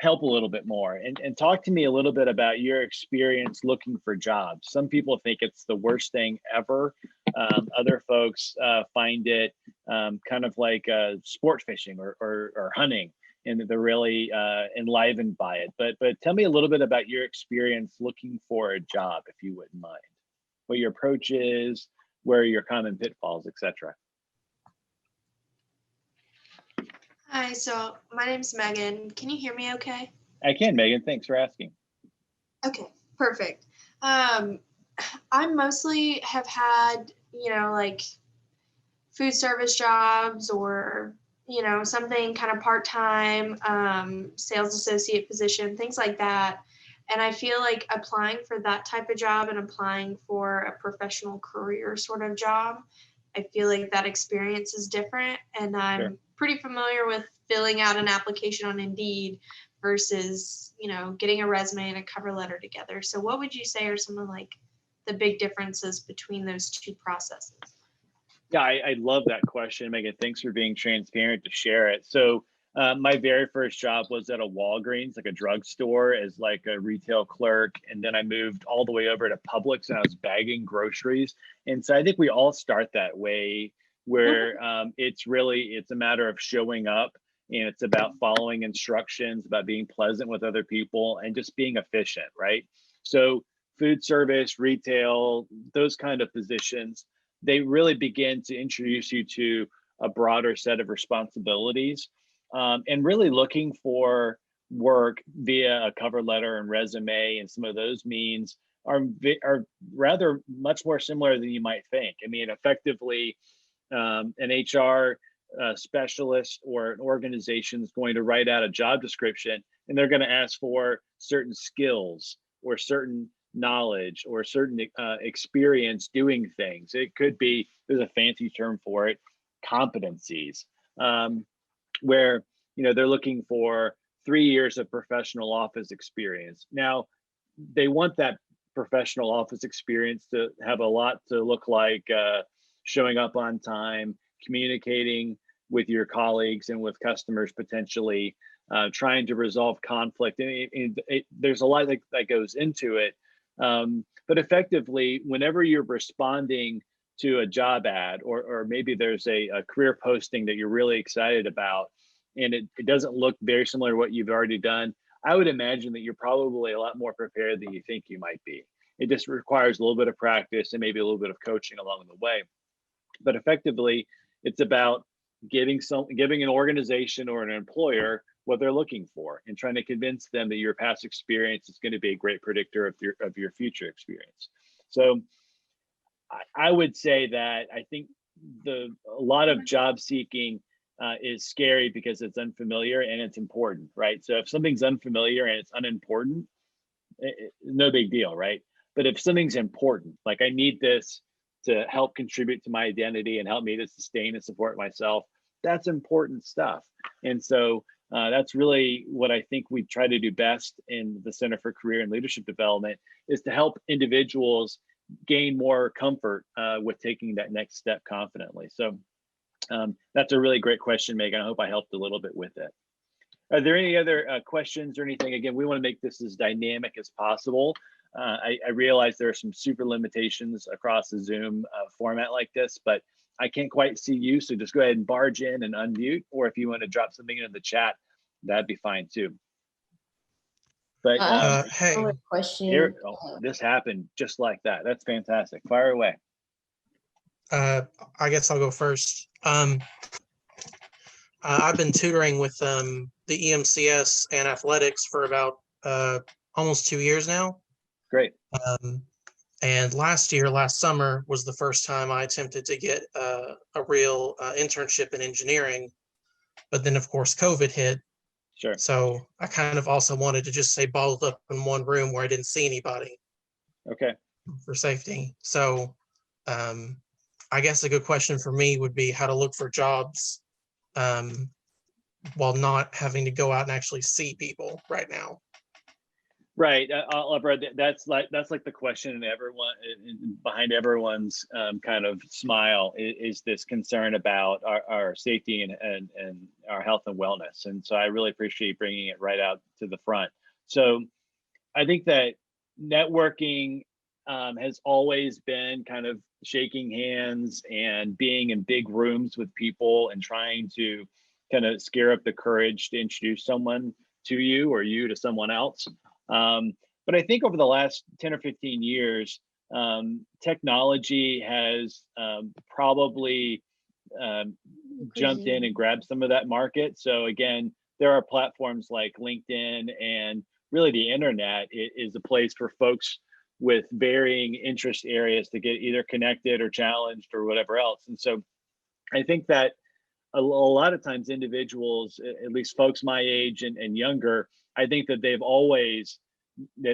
help a little bit more and talk to me a little bit about your experience looking for jobs. Some people think it's the worst thing ever. Other folks find it kind of like sport fishing or hunting, and they're really enlivened by it. But tell me a little bit about your experience looking for a job, if you wouldn't mind. What your approach is, where are your common pitfalls, etc. Hi, so my name's Megan. Can you hear me okay? I can, Megan. Thanks for asking. Okay, perfect. I mostly have had, like food service jobs or, something kind of part-time, sales associate position, things like that. And I feel like applying for that type of job and applying for a professional career sort of job, I feel like that experience is different. And I'm pretty familiar with filling out an application on Indeed versus, getting a resume and a cover letter together. So what would you say are some of like the big differences between those two processes? Yeah, I love that question, Megan. Thanks for being transparent to share it. So my very first job was at a Walgreens, like a drugstore, as like a retail clerk. And then I moved all the way over to Publix and I was bagging groceries. And so I think we all start that way where it's a matter of showing up, and it's about following instructions, about being pleasant with other people and just being efficient, right? So food service, retail, those kind of positions, they really begin to introduce you to a broader set of responsibilities, and really looking for work via a cover letter and resume and some of those means are rather much more similar than you might think. I mean, effectively, an HR specialist or an organization is going to write out a job description, and they're going to ask for certain skills or certain knowledge or certain experience doing things. It could be, there's a fancy term for it, competencies, where they're looking for 3 years of professional office experience. Now, they want that professional office experience to have a lot to look like showing up on time, communicating with your colleagues and with customers potentially, trying to resolve conflict. And there's a lot that goes into it. But effectively, whenever you're responding to a job ad, or maybe there's a career posting that you're really excited about, and it doesn't look very similar to what you've already done, I would imagine that you're probably a lot more prepared than you think you might be. It just requires a little bit of practice and maybe a little bit of coaching along the way. But effectively, it's about giving an organization or an employer what they're looking for and trying to convince them that your past experience is going to be a great predictor of your future experience. So I would say that I think a lot of job seeking is scary because it's unfamiliar and it's important, right? So if something's unfamiliar and it's unimportant, no big deal, right? But if something's important, like I need this to help contribute to my identity and help me to sustain and support myself, that's important stuff. And so that's really what I think we try to do best in the Center for Career and Leadership Development, is to help individuals gain more comfort with taking that next step confidently. So that's a really great question, Megan. I hope I helped a little bit with it. Are there any other questions or anything? Again, we want to make this as dynamic as possible. I realize there are some super limitations across the Zoom format like this, but I can't quite see you. So just go ahead and barge in and unmute, or if you want to drop something into the chat, that'd be fine too. But hey, question. This happened just like that. That's fantastic. Fire away. I guess I'll go first. I've been tutoring with the EMCS and athletics for about almost 2 years now. Great. And last summer was the first time I attempted to get a real internship in engineering, but then of course COVID hit. Sure. So I kind of also wanted to just stay bottled up in one room where I didn't see anybody. Okay. For safety. So I guess a good question for me would be how to look for jobs while not having to go out and actually see people right now. Right, Oliver, that's like the question in everyone behind everyone's kind of smile is this concern about our safety and our health and wellness. And so I really appreciate bringing it right out to the front. So I think that networking has always been kind of shaking hands and being in big rooms with people and trying to kind of scare up the courage to introduce someone to you or you to someone else. But I think over the last 10 or 15 years, technology has probably jumped in and grabbed some of that market. So again, there are platforms like LinkedIn, and really the internet is a place for folks with varying interest areas to get either connected or challenged or whatever else. And so I think that a lot of times individuals, at least folks my age and younger, I think that they've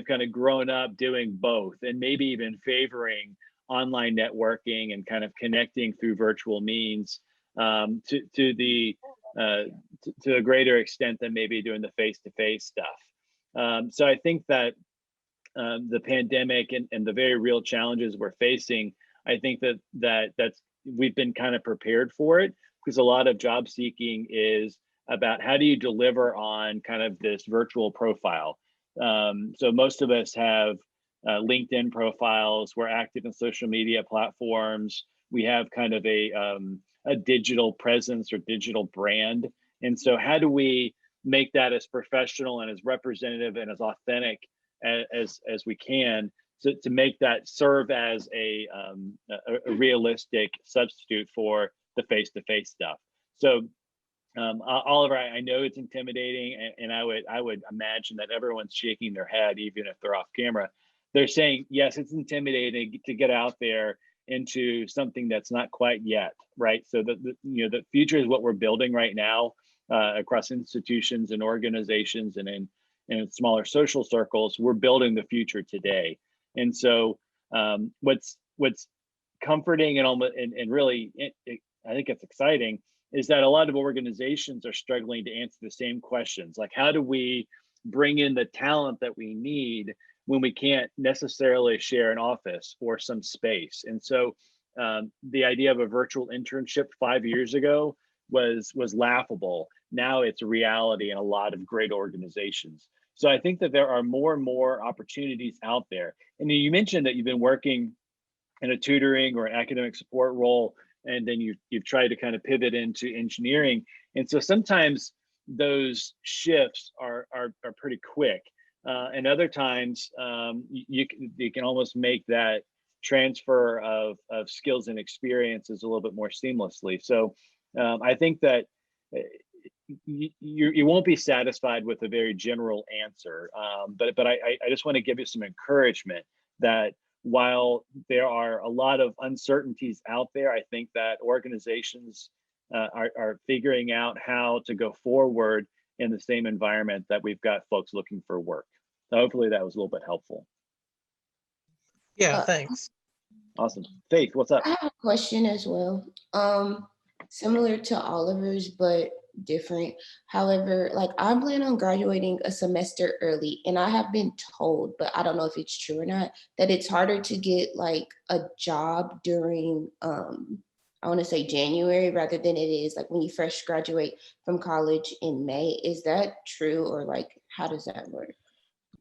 kind of grown up doing both and maybe even favoring online networking and kind of connecting through virtual means to a greater extent than maybe doing the face-to-face stuff. So I think that the pandemic and the very real challenges we're facing, I think that's we've been kind of prepared for it, because a lot of job seeking is about how do you deliver on kind of this virtual profile. So most of us have LinkedIn profiles. We're active in social media platforms. We have kind of a digital presence or digital brand. And so how do we make that as professional and as representative and as authentic as we can to make that serve as a realistic substitute for the face-to-face stuff. So Oliver, I know it's intimidating, and I would imagine that everyone's shaking their head, even if they're off camera. They're saying, yes, it's intimidating to get out there into something that's not quite yet, right? So the future is what we're building right now across institutions and organizations and in smaller social circles. We're building the future today, and so what's comforting and really I think it's exciting is that a lot of organizations are struggling to answer the same questions, like how do we bring in the talent that we need when we can't necessarily share an office or some space. And so the idea of a virtual internship 5 years ago was laughable. Now it's a reality in a lot of great organizations. So I think that there are more and more opportunities out there. And you mentioned that you've been working in a tutoring or an academic support role, and then you've tried to kind of pivot into engineering. And so sometimes those shifts are pretty quick. And other times you can almost make that transfer of skills and experiences a little bit more seamlessly. So I think that you won't be satisfied with a very general answer, but I just want to give you some encouragement that while there are a lot of uncertainties out there, I think that organizations are figuring out how to go forward in the same environment that we've got folks looking for work. So hopefully that was a little bit helpful. Yeah, thanks. Awesome. Faith, what's up? I have a question as well. Similar to Oliver's, but different. However, like I plan on graduating a semester early, and I have been told, but I don't know if it's true or not, that it's harder to get like a job during I want to say January rather than it is like when you fresh graduate from college in May. Is that true, or like how does that work?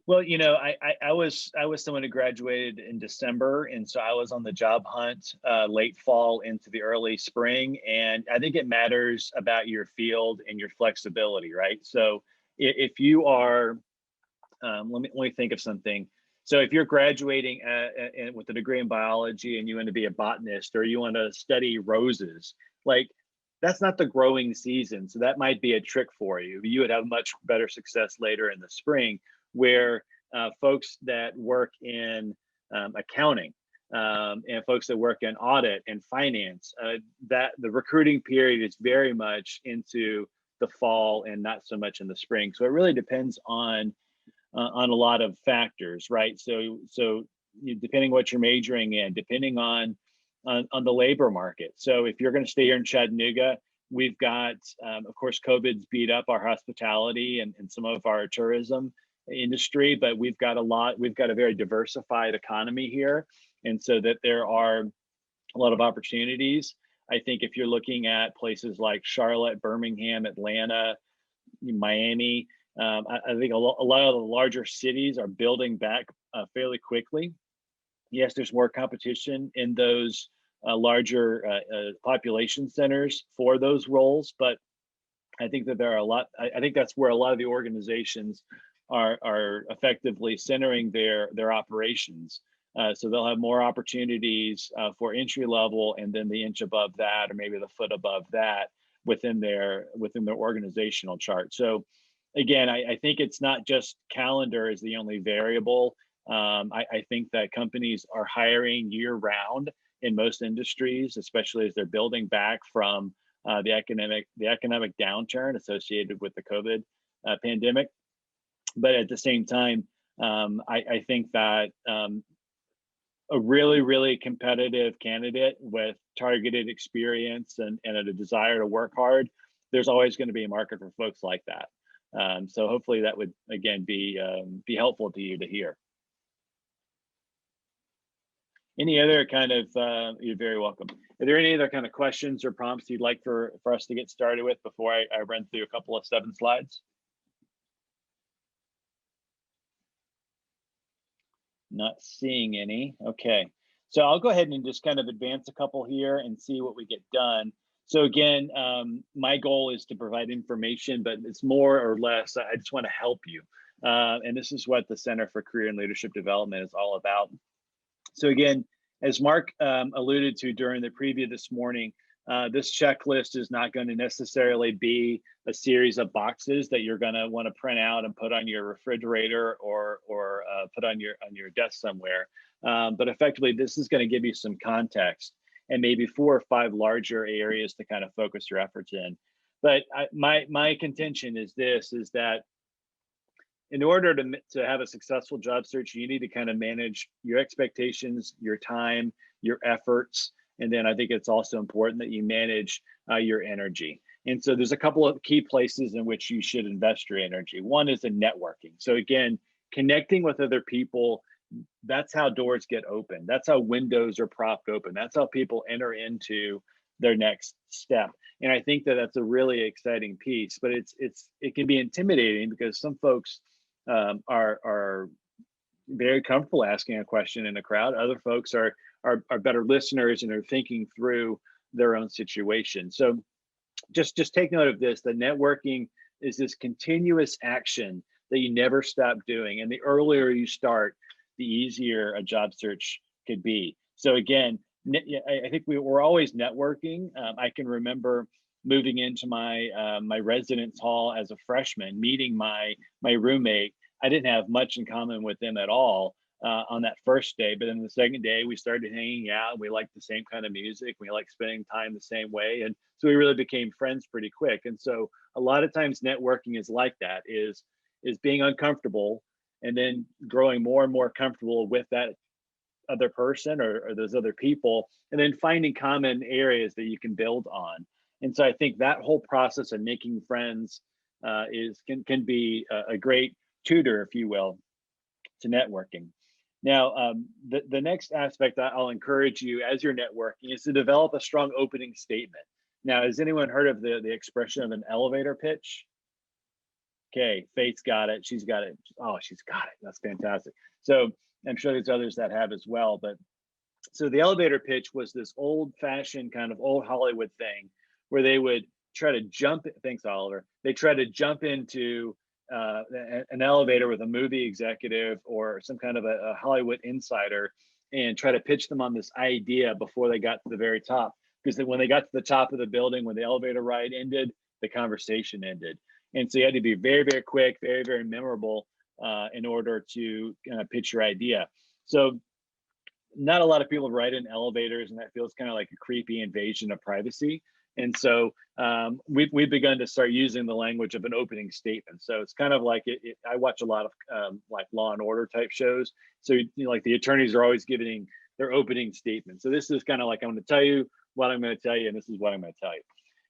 Well, I was someone who graduated in December, and so I was on the job hunt late fall into the early spring. And I think it matters about your field and your flexibility, right? So if you are, let me think of something. So if you're graduating with a degree in biology and you want to be a botanist or you want to study roses, like that's not the growing season. So that might be a trick for you. You would have much better success later in the spring, where folks that work in accounting and folks that work in audit and finance, that the recruiting period is very much into the fall and not so much in the spring. So it really depends on a lot of factors, right? So depending what you're majoring in, depending on the labor market. So if you're going to stay here in Chattanooga, we've got, of course, COVID's beat up our hospitality and some of our tourism. industry, but we've got a very diversified economy here. And so that there are a lot of opportunities. I think if you're looking at places like Charlotte, Birmingham, Atlanta, Miami, I think a lot of the larger cities are building back fairly quickly. Yes, there's more competition in those larger population centers for those roles, but I think that there are a lot. I think that's where a lot of the organizations are effectively centering their operations. So they'll have more opportunities for entry level, and then the inch above that, or maybe the foot above that, within their organizational chart. So again, I think it's not just calendar is the only variable. I think that companies are hiring year round in most industries, especially as they're building back from the economic downturn associated with the COVID pandemic. But at the same time, I think that a really competitive candidate with targeted experience and a desire to work hard, there's always going to be a market for folks like that. So hopefully that would, again, be helpful to you to hear. Any other kind of, you're very welcome. Are there any other kind of questions or prompts you'd like for us to get started with before I run through a couple of 7 slides? Not seeing any. Okay. So I'll go ahead and just kind of advance a couple here and see what we get done. So again, my goal is to provide information, but it's more or less, I just want to help you. And this is what the Center for Career and Leadership Development is all about. So again, as Mark alluded to during the preview this morning, this checklist is not going to necessarily be a series of boxes that you're going to want to print out and put on your refrigerator or put on your desk somewhere. But effectively, this is going to give you some context and maybe 4 or 5 larger areas to kind of focus your efforts in. But my contention is that in order to have a successful job search, you need to kind of manage your expectations, your time, your efforts. And then I think it's also important that you manage your energy. And so there's a couple of key places in which you should invest your energy. One is in networking. So again, connecting with other people, that's how doors get open. That's how windows are propped open. That's how people enter into their next step. And I think that that's a really exciting piece, but it can be intimidating because some folks are very comfortable asking a question in a crowd. Other folks are better listeners and are thinking through their own situation. So just take note of this, that networking is this continuous action that you never stop doing. And the earlier you start, the easier a job search could be. So again, I think we're always networking. I can remember moving into my residence hall as a freshman, meeting my roommate. I didn't have much in common with them at all on that first day, but then the second day we started hanging out. We liked the same kind of music. We liked spending time the same way, and so we really became friends pretty quick. And so a lot of times networking is like that: is being uncomfortable and then growing more and more comfortable with that other person or those other people, and then finding common areas that you can build on. And so I think that whole process of making friends can be a great tutor, if you will, to networking. Now, the next aspect I'll encourage you as you're networking is to develop a strong opening statement. Now, has anyone heard of the expression of an elevator pitch? Okay, Faith's got it. She's got it. Oh, she's got it. That's fantastic. So I'm sure there's others that have as well. But so the elevator pitch was this old-fashioned kind of old Hollywood thing where they would try to jump. Thanks, Oliver. They try to jump into an elevator with a movie executive or some kind of a Hollywood insider and try to pitch them on this idea before they got to the very top. Because when they got to the top of the building, when the elevator ride ended, the conversation ended. And so you had to be very, very quick, very, very memorable in order to pitch your idea. So not a lot of people write in elevators, and that feels kind of like a creepy invasion of privacy. And so we've begun to start using the language of an opening statement. So it's kind of like I watch a lot of like Law and Order type shows. So like the attorneys are always giving their opening statement. So this is kind of like, I'm going to tell you what I'm going to tell you, and this is what I'm going to tell you.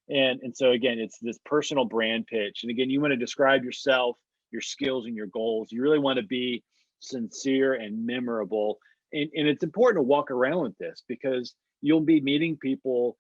And so again, it's this personal brand pitch. And again, you want to describe yourself, your skills and your goals. You really want to be sincere and memorable. And it's important to walk around with this because you'll be meeting people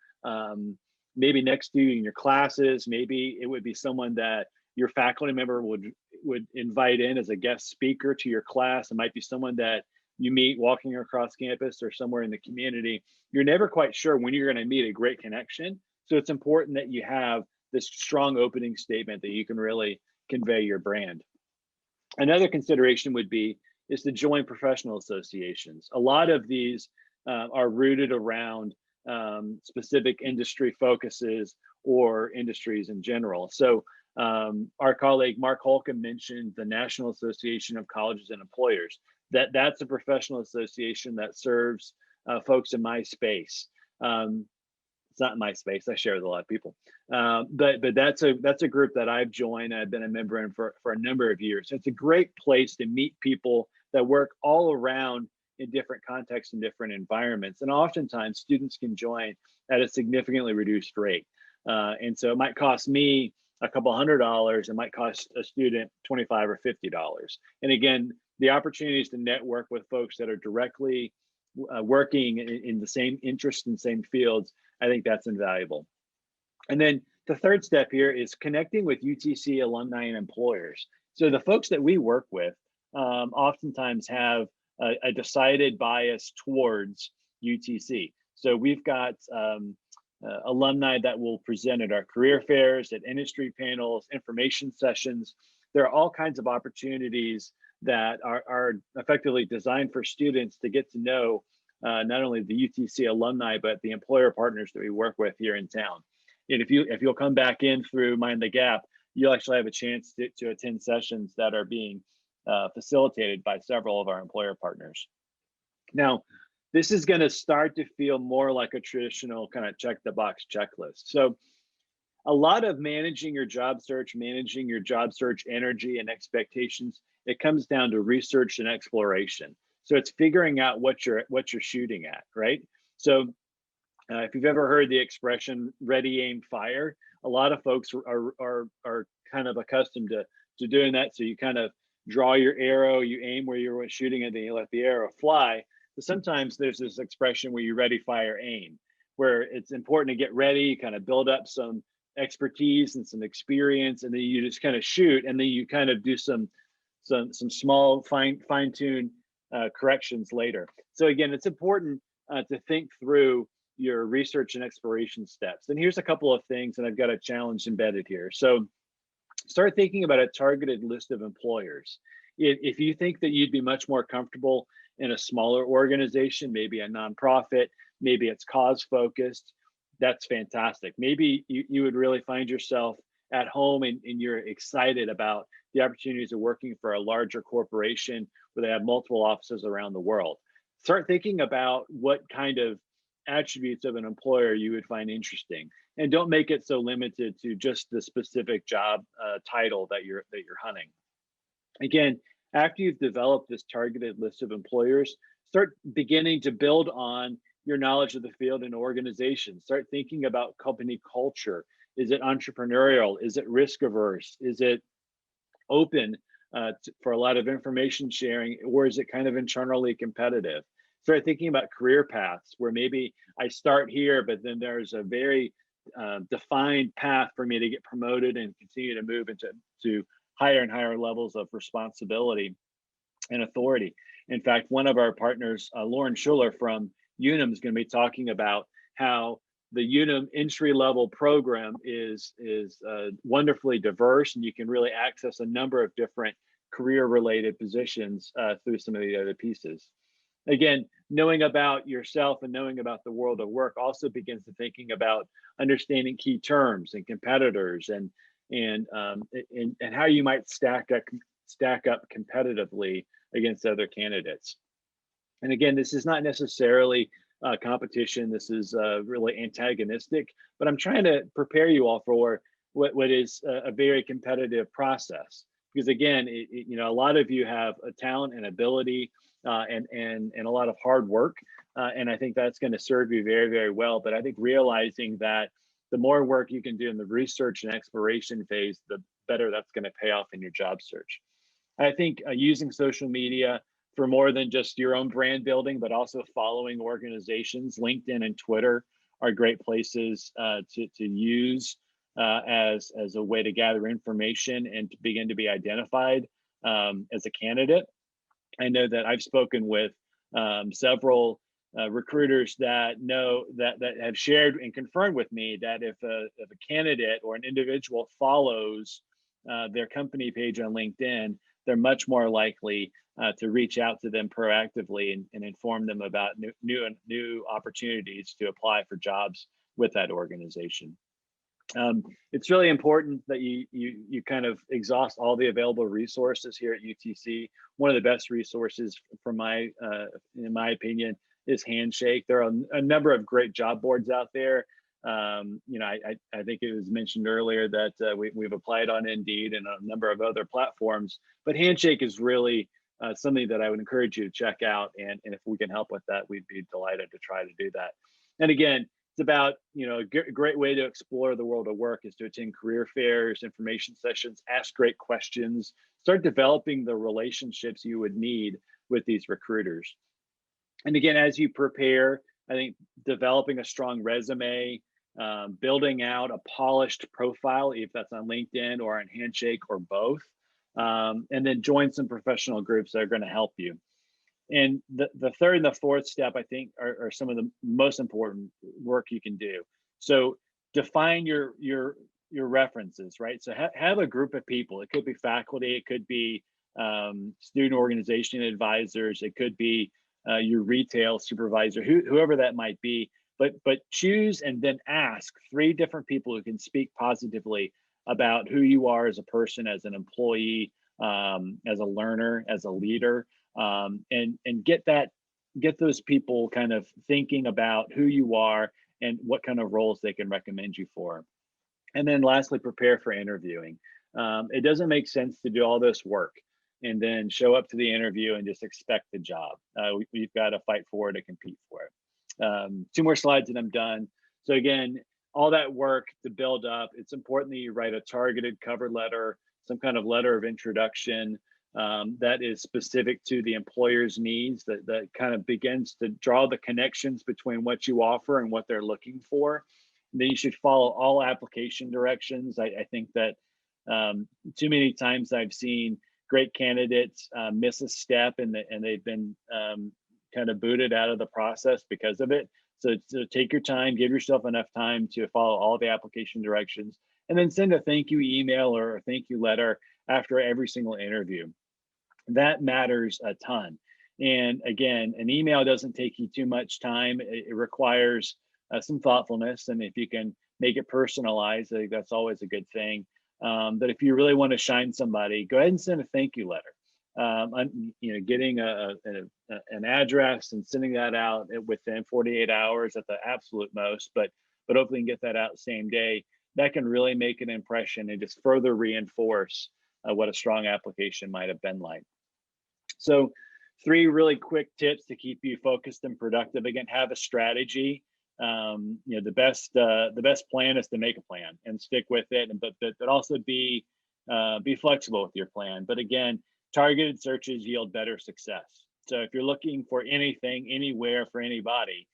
maybe next to you in your classes. Maybe it would be someone that your faculty member would invite in as a guest speaker to your class. It might be someone that you meet walking across campus or somewhere in the community. You're never quite sure when you're going to meet a great connection. So it's important that you have this strong opening statement that you can really convey your brand. Another consideration would be is to join professional associations. A lot of these are rooted around specific industry focuses or industries in general. So our colleague Mark Holcomb mentioned the National Association of Colleges and Employers. That's a professional association that serves folks in my space. It's not my space. I share with a lot of people, but that's a group that I've joined. I've been a member in for a number of years. It's a great place to meet people that work all around in different contexts and different environments. And oftentimes students can join at a significantly reduced rate. And so it might cost me a couple $100. It might cost a student $25 or $50. And again, the opportunities to network with folks that are directly working in the same interest and same fields, I think that's invaluable. And then the third step here is connecting with UTC alumni and employers. So the folks that we work with oftentimes have a decided bias towards UTC. So we've got alumni that will present at our career fairs, at industry panels, information sessions. There are all kinds of opportunities that are effectively designed for students to get to know not only the UTC alumni, but the employer partners that we work with here in town. And if you'll come back in through Mind the Gap, you'll actually have a chance to attend sessions that are being facilitated by several of our employer partners. Now, this is going to start to feel more like a traditional kind of check the box checklist. So a lot of managing your job search energy and expectations, it comes down to research and exploration. So it's figuring out what you're shooting at, right? So if you've ever heard the expression ready, aim, fire, a lot of folks are kind of accustomed to doing that. So you kind of draw your arrow, you aim where you're shooting, and then you let the arrow fly. But sometimes there's this expression where you ready, fire, aim, where it's important to get ready, kind of build up some expertise and some experience, and then you just kind of shoot, and then you kind of do some small fine-tune corrections later. So again, it's important to think through your research and exploration steps. And here's a couple of things, and I've got a challenge embedded here. So start thinking about a targeted list of employers. If you think that you'd be much more comfortable in a smaller organization, maybe a nonprofit, maybe it's cause focused, that's fantastic. Maybe you would really find yourself at home and you're excited about the opportunities of working for a larger corporation where they have multiple offices around the world. Start thinking about what kind of attributes of an employer you would find interesting, and don't make it so limited to just the specific job title that you're hunting. Again, after you've developed this targeted list of employers, start beginning to build on your knowledge of the field and organization. Start thinking about company culture. Is it entrepreneurial? Is it risk averse? Is it open for a lot of information sharing, or is it kind of internally competitive? Start thinking about career paths where maybe I start here, but then there's a very defined path for me to get promoted and continue to move into higher and higher levels of responsibility and authority. In fact, one of our partners, Lauren Schuler from Unum, is going to be talking about how the Unum entry-level program is wonderfully diverse, and you can really access a number of different career-related positions through some of the other pieces. Again, knowing about yourself and knowing about the world of work also begins to thinking about understanding key terms and competitors and how you might stack up competitively against other candidates. And again, this is not necessarily competition. This is really antagonistic, but I'm trying to prepare you all for what is a very competitive process. Because again, a lot of you have a talent and ability and a lot of hard work, and I think that's going to serve you very, very well. But I think realizing that the more work you can do in the research and exploration phase, better that's going to pay off in your job search. I think using social media for more than just your own brand building, but also following organizations, LinkedIn and Twitter are great places to use as a way to gather information and to begin to be identified as a candidate. I know that I've spoken with several recruiters that know that have shared and confirmed with me that if a candidate or an individual follows their company page on LinkedIn, they're much more likely to reach out to them proactively and inform them about new opportunities to apply for jobs with that organization. It's really important that you kind of exhaust all the available resources here at UTC. One of the best resources, in my opinion, is Handshake. There are a number of great job boards out there. I think it was mentioned earlier that we've applied on Indeed and a number of other platforms, but Handshake is really something that I would encourage you to check out. And if we can help with that, we'd be delighted to try to do that. And again, it's about, a great way to explore the world of work is to attend career fairs, information sessions, ask great questions, start developing the relationships you would need with these recruiters. And again, as you prepare, I think developing a strong resume, building out a polished profile, if that's on LinkedIn or on Handshake or both, and then join some professional groups that are going to help you. And the third and the fourth step, I think, are some of the most important work you can do. So define your references, right? So have a group of people. It could be faculty, it could be student organization advisors, it could be your retail supervisor, whoever that might be. But choose and then ask 3 different people who can speak positively about who you are as a person, as an employee, as a learner, as a leader, and get those people kind of thinking about who you are and what kind of roles they can recommend you for. And then lastly, prepare for interviewing. It doesn't make sense to do all this work and then show up to the interview and just expect the job. We've got to fight for it and compete for it. 2 more slides and I'm done. So again, all that work to build up, it's important that you write a targeted cover letter, some kind of letter of introduction that is specific to the employer's needs, that kind of begins to draw the connections between what you offer and what they're looking for. And then you should follow all application directions. I think that too many times I've seen great candidates miss a step and they've been kind of booted out of the process because of it. So take your time, give yourself enough time to follow all the application directions, and then send a thank you email or a thank you letter after every single interview. That matters a ton. And again, an email doesn't take you too much time. It requires some thoughtfulness. And if you can make it personalized, I think that's always a good thing. But if you really want to shine somebody, go ahead and send a thank you letter. Getting an address and sending that out within 48 hours at the absolute most, but hopefully you can get that out same day. That can really make an impression and just further reinforce what a strong application might have been like. So 3 really quick tips to keep you focused and productive. Again, have a strategy. The best plan is to make a plan and stick with it, but also be flexible with your plan. But again, targeted searches yield better success. So if you're looking for anything, anywhere, for anybody,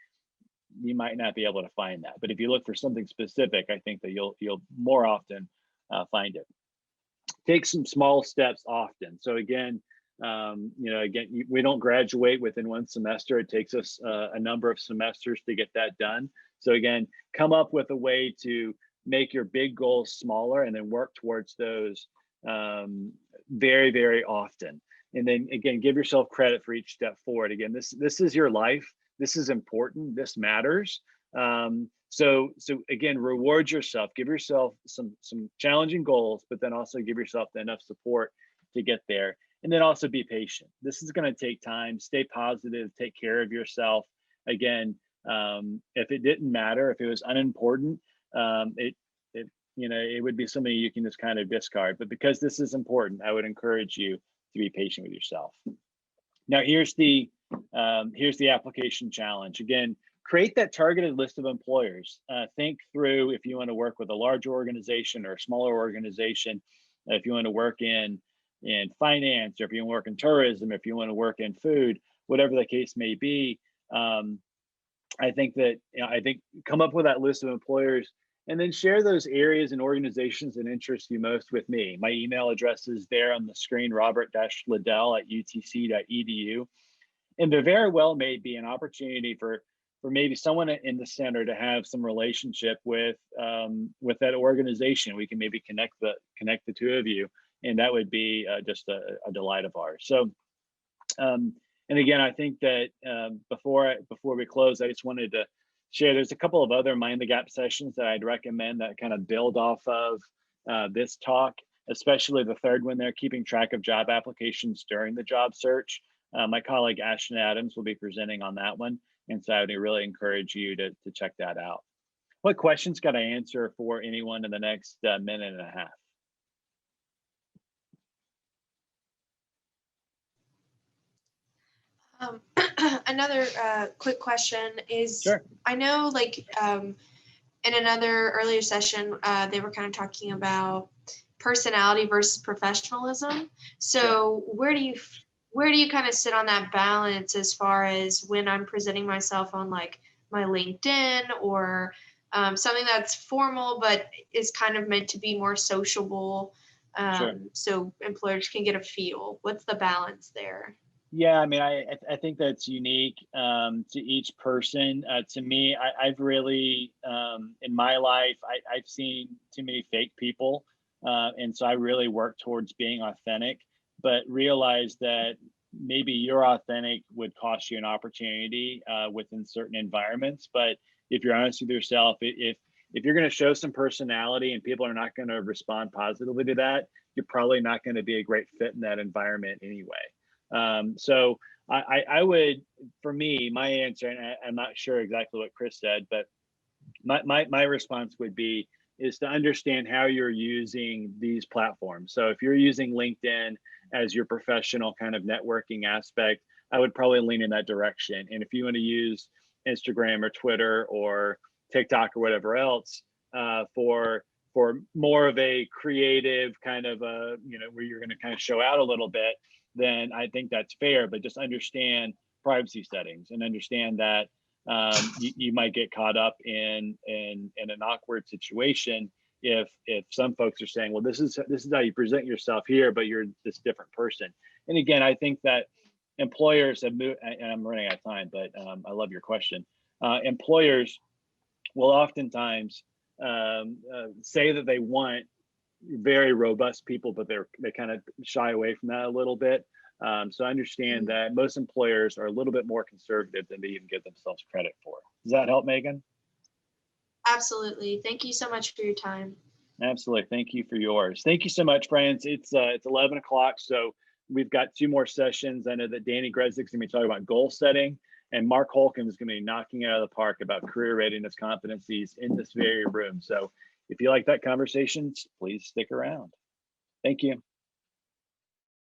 you might not be able to find that. But if you look for something specific, I think that you'll more often find it. Take some small steps often. So again, we don't graduate within 1 semester. It takes us a number of semesters to get that done. So again, come up with a way to make your big goals smaller and then work towards those very, very often. And then again, give yourself credit for each step forward. Again, this is your life. This is important. This matters. So again, reward yourself. Give yourself some challenging goals, but then also give yourself enough support to get there. And then also be patient. This is going to take time. Stay positive. Take care of yourself. Again, if it didn't matter, if it was unimportant, it would be something you can just kind of discard. But because this is important, I would encourage you to be patient with yourself. Now, here's the application challenge. Again, create that targeted list of employers. Think through if you want to work with a larger organization or a smaller organization. If you want to work in finance, or if you want to work in tourism, if you want to work in food, whatever the case may be, I think that, I think come up with that list of employers and then share those areas and organizations that interest you most with me. My email address is there on the screen, robert-liddell@utc.edu. And there very well may be an opportunity for maybe someone in the center to have some relationship with that organization. We can maybe connect the two of you, and that would be just a delight of ours. So, and again, I think that before we close, I just wanted to share, there's a couple of other Mind the Gap sessions that I'd recommend that kind of build off of this talk, especially the third one there, keeping track of job applications during the job search. My colleague Ashton Adams will be presenting on that one. And so I would really encourage you to check that out. What questions can I answer for anyone in the next minute and a half? Another quick question is, Sure. I know like in another earlier session, they were kind of talking about personality versus professionalism. So where do you kind of sit on that balance as far as when I'm presenting myself on like my LinkedIn or something that's formal but is kind of meant to be more sociable, so employers can get a feel? What's the balance there? Yeah, I mean, I think that's unique to each person. To me, I've really, in my life, I've seen too many fake people. And so I really work towards being authentic, but realize that maybe your authentic would cost you an opportunity within certain environments. But if you're honest with yourself, if you're going to show some personality and people are not going to respond positively to that, you're probably not going to be a great fit in that environment anyway. So I would, for me, my answer, and I'm not sure exactly what Chris said, but my response would be, is to understand how you're using these platforms. So if you're using LinkedIn as your professional kind of networking aspect, I would probably lean in that direction. And if you want to use Instagram or Twitter or TikTok or whatever else for more of a creative kind of where you're going to kind of show out a little bit, then I think that's fair. But just understand privacy settings and understand that you might get caught up in an awkward situation if some folks are saying, well, this is how you present yourself here, but you're this different person. And again, I think that employers have moved, and I'm running out of time, but I love your question. Employers will oftentimes say that they want very robust people, but they kind of shy away from that a little bit. So understand that most employers are a little bit more conservative than they even give themselves credit for. Does that help, Megan? Absolutely. Thank you so much for your time. Absolutely. Thank you for yours. Thank you so much, friends. It's 11 o'clock, so we've got 2 more sessions. I know that Danny Gresnick's going to be talking about goal setting, and Mark Holcomb is going to be knocking it out of the park about career readiness competencies in this very room. So if you like that conversation, please stick around. Thank you.